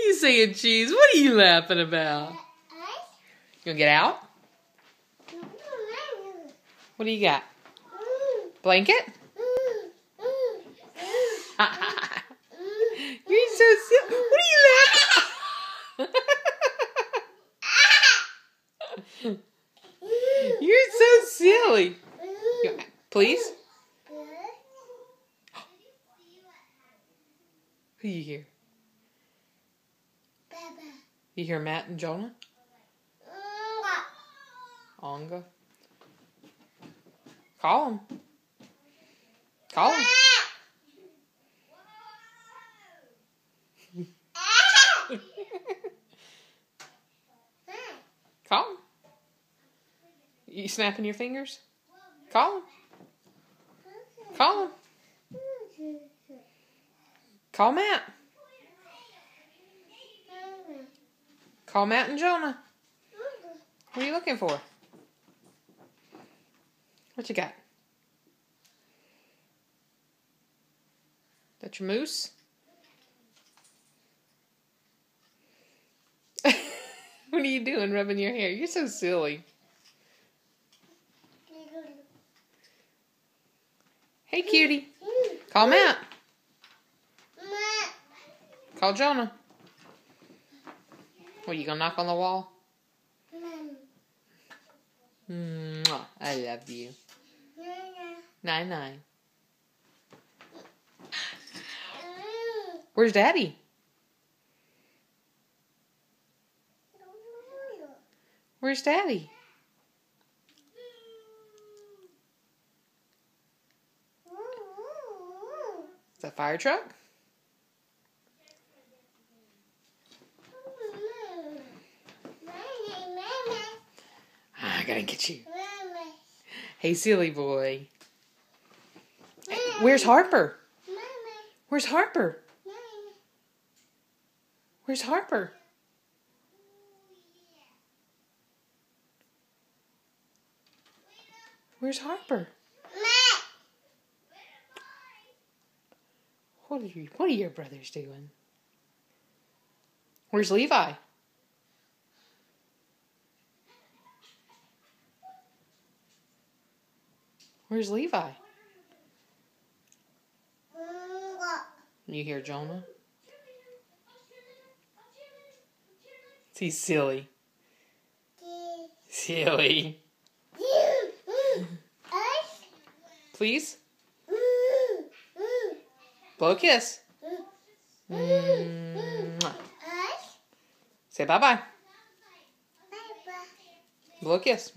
you saying, Cheese? What are you laughing about? You gonna get out? What do you got? Blanket? You're so silly. What are you laughing? You're so silly. Please? Who you hear? You hear Matt and Jonah? Onga. Call him. Call him. Call him. You snapping your fingers? Call him. Call him. Call Matt. Call Matt and Jonah. What are you looking for? What you got? That your moose? What are you doing rubbing your hair? You're so silly. Hey, cutie. Call Matt. Call Jonah. What, you gonna knock on the wall? I love you. 9-9. Where's Daddy? Where's Daddy? Is that a fire truck? I gotta get you. Hey, silly boy. Hey, where's Harper? Where's Harper? Where's Harper? Where's Harper? What are your brothers doing? Where's Levi? Where's Levi? You hear Jonah? He's silly. Silly. Please? Blow a kiss. Say bye-bye. Blow a kiss.